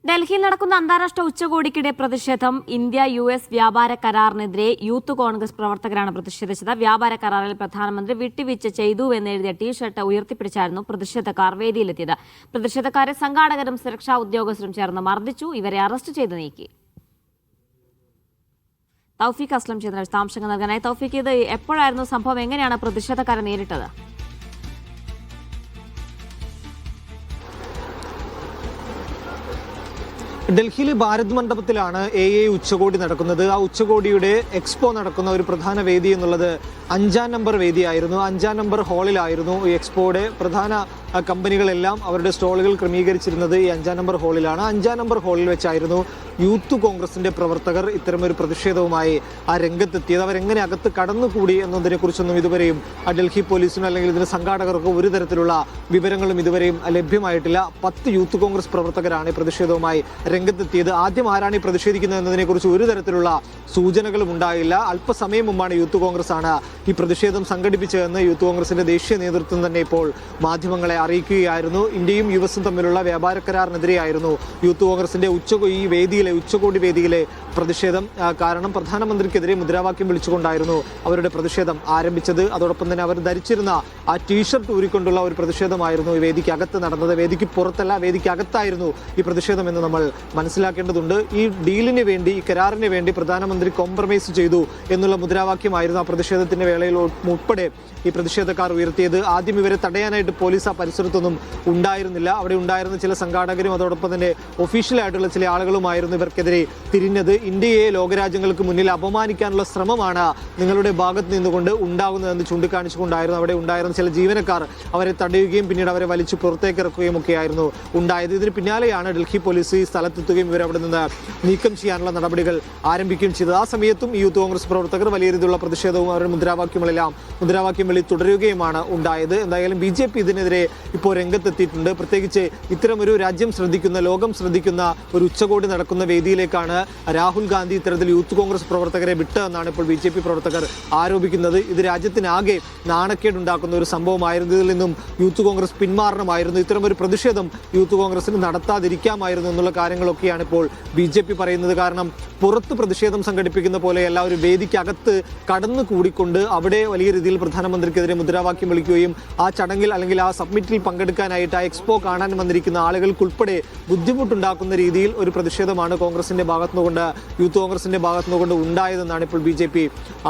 ഡൽഹിയിൽ നടക്കുന്ന അന്താരാഷ്ട്ര ഉച്ചകോടിക്കിടെ പ്രതിഷേധം ഇന്ത്യ-US വ്യാപാര കരാറിനെതിരെ യൂത്ത് കോൺഗ്രസ് പ്രവർത്തകരാണ് പ്രതിഷേധിച്ചത്. വ്യാപാര കരാറിൽ പ്രധാനമന്ത്രി വിട്ടുവീഴ്ച ചെയ്തുവെന്നെഴുതിയ ടീഷർട്ട് ഉയർത്തിപ്പിടിച്ചായിരുന്നു പ്രതിഷേധക്കാർ വേദിയിലെത്തിയത്. പ്രതിഷേധക്കാരെ സംഘാടകരും സുരക്ഷാ ഉദ്യോഗസ്ഥരും ചേർന്ന് മർദ്ദിച്ചു. ഇവരെ അറസ്റ്റ് ചെയ്ത് നീക്കി. തൗഫീഖ് അസ്ലം ചെയ്യുന്ന വിശദാംശങ്ങൾ നൽകാനായി. തൗഫീഖ്, ഇത് എപ്പോഴായിരുന്നു സംഭവം? എങ്ങനെയാണ് പ്രതിഷേധക്കാരെ നേരിട്ടത്? ഡൽഹിയിലെ ഭാരത് മണ്ഡപത്തിലാണ് AA ഉച്ചകോടി നടക്കുന്നത്. ആ ഉച്ചകോടിയുടെ എക്സ്പോ നടക്കുന്ന ഒരു പ്രധാന വേദി എന്നുള്ളത് 5-ാം നമ്പർ വേദിയായിരുന്നു. 5-ാം നമ്പർ ഹാളിലായിരുന്നു ഈ എക്സ്പോയുടെ പ്രധാന കമ്പനികളെല്ലാം അവരുടെ സ്റ്റോളുകൾ ക്രമീകരിച്ചിരുന്നത് ഈ 5-ാം നമ്പർ ഹാളിലാണ്. 5-ാം നമ്പർ ഹാളിൽ വെച്ചായിരുന്നു യൂത്ത് കോൺഗ്രസിന്റെ പ്രവർത്തകർ ഇത്തരമൊരു പ്രതിഷേധവുമായി ആ രംഗത്തെത്തിയത്. അവരെങ്ങനെ അകത്ത് കടന്നുകൂടി എന്നതിനെക്കുറിച്ചൊന്നും ഇതുവരെയും ഡൽഹി പോലീസിനോ അല്ലെങ്കിൽ ഇതിന് സംഘാടകർക്കോ ഒരു തരത്തിലുള്ള വിവരങ്ങളും ഇതുവരെയും ലഭ്യമായിട്ടില്ല. 10 യൂത്ത് കോൺഗ്രസ് പ്രവർത്തകരാണ് ഈ പ്രതിഷേധവുമായി രംഗത്തെത്തിയത്. ആദ്യം ആരാണ് ഈ പ്രതിഷേധിക്കുന്നത് എന്നതിനെക്കുറിച്ച് ഒരു തരത്തിലുള്ള സൂചനകളും ഉണ്ടായില്ല. അല്പസമയം മുമ്പാണ് യൂത്ത് കോൺഗ്രസ് ആണ് ഈ പ്രതിഷേധം സംഘടിപ്പിച്ചതെന്ന് യൂത്ത് കോൺഗ്രസിന്റെ ദേശീയ നേതൃത്വം തന്നെ ഇപ്പോൾ മാധ്യമങ്ങളെ അറിയിക്കുകയായിരുന്നു. ഇന്ത്യയും US-ഉം തമ്മിലുള്ള വ്യാപാര കരാറിനെതിരെയായിരുന്നു യൂത്ത് കോൺഗ്രസിന്റെ ഉച്ചകോടി വേദിയിലെ പ്രതിഷേധം. കാരണം പ്രധാനമന്ത്രിക്കെതിരെ മുദ്രാവാക്യം വിളിച്ചുകൊണ്ടായിരുന്നു അവരുടെ പ്രതിഷേധം ആരംഭിച്ചത്. അതോടൊപ്പം തന്നെ അവർ ധരിച്ചിരുന്ന ആ ടീഷർട്ട് ഊരിക്കൊണ്ടുള്ള ഒരു പ്രതിഷേധമായിരുന്നു ഈ വേദിക്കകത്ത് നടന്നത്. വേദിക്ക് പുറത്തല്ല, വേദിക്കകത്തായിരുന്നു ഈ പ്രതിഷേധം എന്ന് നമ്മൾ മനസ്സിലാക്കേണ്ടതുണ്ട്. ഈ ഡീലിന് വേണ്ടി, ഈ കരാറിന് വേണ്ടി പ്രധാനമന്ത്രി കോംപ്രമൈസ് ചെയ്തു എന്നുള്ള മുദ്രാവാക്യമായിരുന്നു ആ പ്രതിഷേധത്തിന്റെ വേളയിൽ ഉൾപ്പെടെ ഈ പ്രതിഷേധക്കാർ ഉയർത്തിയത്. ആദ്യം ഇവരെ തടയാനായിട്ട് പോലീസ് ആ പരിസരത്തൊന്നും ഉണ്ടായിരുന്നില്ല. അവിടെ ഉണ്ടായിരുന്ന ചില സംഘാടകരും അതോടൊപ്പം തന്നെ ഒഫീഷ്യലായിട്ടുള്ള ചില ആളുകളുമായിരുന്നു ഇവർക്കെതിരെ തിരിഞ്ഞത്. ഇന്ത്യയെ ലോകരാജ്യങ്ങൾക്ക് മുന്നിൽ അപമാനിക്കാനുള്ള ശ്രമമാണ് നിങ്ങളുടെ ഭാഗത്ത് നിന്നുകൊണ്ട് ഉണ്ടാകുന്നതെന്ന് ചൂണ്ടിക്കാണിച്ചുകൊണ്ടായിരുന്നു അവിടെ ഉണ്ടായിരുന്ന ചില ജീവനക്കാർ അവരെ തടയുകയും പിന്നീട് അവരെ വലിച്ചു പുറത്തേക്ക് ഇറക്കുകയും ഒക്കെയായിരുന്നു ഉണ്ടായത്. ഇതിന് പിന്നാലെയാണ് ഡൽഹി പോലീസ് ഈ സ്ഥലത്തെത്തുകയും ഇവർ അവിടെ നിന്ന് നീക്കം ചെയ്യാനുള്ള നടപടികൾ ആരംഭിക്കുകയും ചെയ്തത്. ആ സമയത്തും ഈ യൂത്ത് കോൺഗ്രസ് പ്രവർത്തകർ വലിയ രീതിയിലുള്ള പ്രതിഷേധവും അവരുടെ മുദ്രാവാക്യം വിളി തുടരുകയുമാണ് ഉണ്ടായത്. എന്തായാലും BJP ഇതിനെതിരെ ഇപ്പോൾ രംഗത്തെത്തിയിട്ടുണ്ട്. പ്രത്യേകിച്ച് ഇത്തരമൊരു രാജ്യം ശ്രദ്ധിക്കുന്ന, ലോകം ശ്രദ്ധിക്കുന്ന ഒരു ഉച്ചകോടി നടക്കുന്ന വേദിയിലേക്കാണ് രാഹുൽ ഗാന്ധി ഇത്തരത്തിൽ യൂത്ത് കോൺഗ്രസ് പ്രവർത്തകരെ വിട്ടതെന്നാണ് ഇപ്പോൾ BJP പ്രവർത്തകർ ആരോപിക്കുന്നത്. ഇത് രാജ്യത്തിനാകെ നാണക്കേടുണ്ടാക്കുന്ന ഒരു സംഭവമായിരുന്നു. ഇതിൽ നിന്നും യൂത്ത് കോൺഗ്രസ് പിന്മാറണമായിരുന്നു. ഇത്തരമൊരു പ്രതിഷേധം യൂത്ത് കോൺഗ്രസിന് നടത്താതിരിക്കാമായിരുന്നു എന്നുള്ള കാര്യങ്ങളൊക്കെയാണ് ഇപ്പോൾ BJP പറയുന്നത്. കാരണം പുറത്ത് പ്രതിഷേധം സംഘടിപ്പിക്കുന്ന പോലെയല്ല, ഒരു വേദിക്കകത്ത് കടന്നു കൂടിക്കൊണ്ട് അവിടെ വലിയ രീതിയിൽ പ്രധാനമന്ത്രിക്കെതിരെ മുദ്രാവാക്യം വിളിക്കുകയും ആ ചടങ്ങിൽ അല്ലെങ്കിൽ ആ സബ്മിറ്റിൽ പങ്കെടുക്കാനായിട്ട് ആ എക്സ്പോ കാണാൻ വന്നിരിക്കുന്ന ആളുകൾക്കുൾപ്പെടെ ബുദ്ധിമുട്ടുണ്ടാക്കുന്ന രീതിയിൽ ഒരു പ്രതിഷേധമാണ് യൂത്ത് കോൺഗ്രസിന്റെ ഭാഗത്തുനിന്നുകൊണ്ട് ഉണ്ടായതെന്നാണ് ഇപ്പോൾ BJP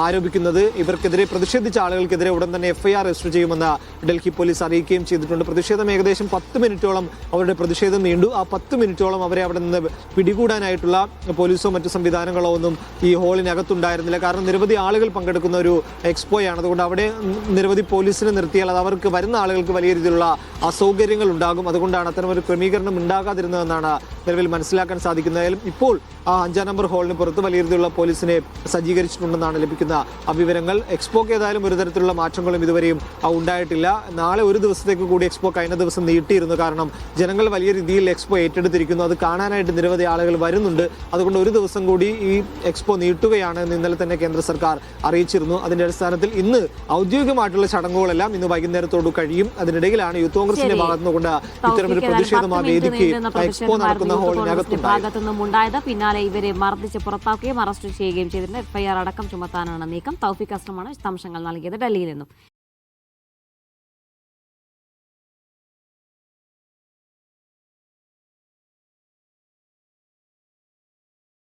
ആരോപിക്കുന്നത്. ഇവർക്കെതിരെ പ്രതിഷേധിച്ച ആളുകൾക്കെതിരെ ഉടൻ തന്നെ FIR രജിസ്റ്റർ ചെയ്യുമെന്ന് ഡൽഹി പോലീസ് അറിയിക്കുകയും ചെയ്തിട്ടുണ്ട്. പ്രതിഷേധം ഏകദേശം 10 മിനിറ്റോളം അവരുടെ പ്രതിഷേധം നീണ്ടു. ആ 10 മിനിറ്റോളം അവരെ അവിടെ നിന്ന് പിടികൂടാനായിട്ടുള്ള പോലീസോ മറ്റു സംവിധാനങ്ങളോ ഒന്നും ഈ ഹാളിനകത്തുണ്ടായിരുന്നില്ല. കാരണം നിരവധി ആളുകൾ പങ്കെടുക്കുന്ന ഒരു എക്സ്പോയാണ്. അതുകൊണ്ട് അവിടെ നിരവധി പോലീസിനെ നിർത്തിയാൽ അത് അവർക്ക് വരുന്ന ആളുകൾക്ക് വലിയ രീതിയിലുള്ള അസൗകര്യങ്ങൾ ഉണ്ടാകും. അതുകൊണ്ടാണ് അത്തരമൊരു ക്രമീകരണം ഉണ്ടാകാതിരുന്നതെന്നാണ് നിലവിൽ മനസ്സിലാക്കാൻ സാധിക്കുന്നത്. ഇപ്പോൾ ആ 5-ാം നമ്പർ ഹാളിന് പുറത്ത് വലിയ രീതിയിലുള്ള പോലീസിനെ സജ്ജീകരിച്ചിട്ടുണ്ടെന്നാണ് ലഭിക്കുന്ന വിവരങ്ങൾ. എക്സ്പോക്ക് ഏതായാലും ഒരു തരത്തിലുള്ള മാറ്റങ്ങളും ഇതുവരെയും ഉണ്ടായിട്ടില്ല. നാളെ ഒരു ദിവസത്തേക്ക് കൂടി എക്സ്പോ കഴിഞ്ഞ ദിവസം നീട്ടിയിരുന്നു. കാരണം ജനങ്ങൾ വലിയ രീതിയിൽ എക്സ്പോ ഏറ്റെടുത്തിരിക്കുന്നു. അത് കാണാനായിട്ട് നിരവധി ആളുകൾ വരുന്നുണ്ട്. അതുകൊണ്ട് ഒരു ദിവസം കൂടി ഈ എക്സ്പോ നീട്ടുകയാണ് എന്ന് ഇന്നലെ തന്നെ കേന്ദ്ര സർക്കാർ അറിയിച്ചിരുന്നു. അതിന്റെ അടിസ്ഥാനത്തിൽ ഇന്ന് ഔദ്യോഗികമായിട്ടുള്ള ചടങ്ങുകളെല്ലാം ഇന്ന് വൈകുന്നേരത്തോട് കഴിയും. അതിനിടയിലാണ് യൂത്ത് കോൺഗ്രസിന്റെ ഭാഗത്തുനിന്നുകൊണ്ട് ഇത്തരമൊരു പ്രതിഷേധം ആ വേദിക്ക് എക്സ്പോ നടക്കുന്ന ഹാളിനകത്തുണ്ടായത്. പിന്നാലെ ഇവരെ മർദ്ദിച്ച് പുറത്താക്കുകയും അറസ്റ്റ് ചെയ്യുകയും ചെയ്തിട്ടുണ്ട്. FIR അടക്കം ചുമത്താനാണ് നീക്കം. തൗഫീഖ് അസ്ലമാണ് വിശദാംശങ്ങൾ നൽകിയത് ഡൽഹിയിൽ നിന്നും.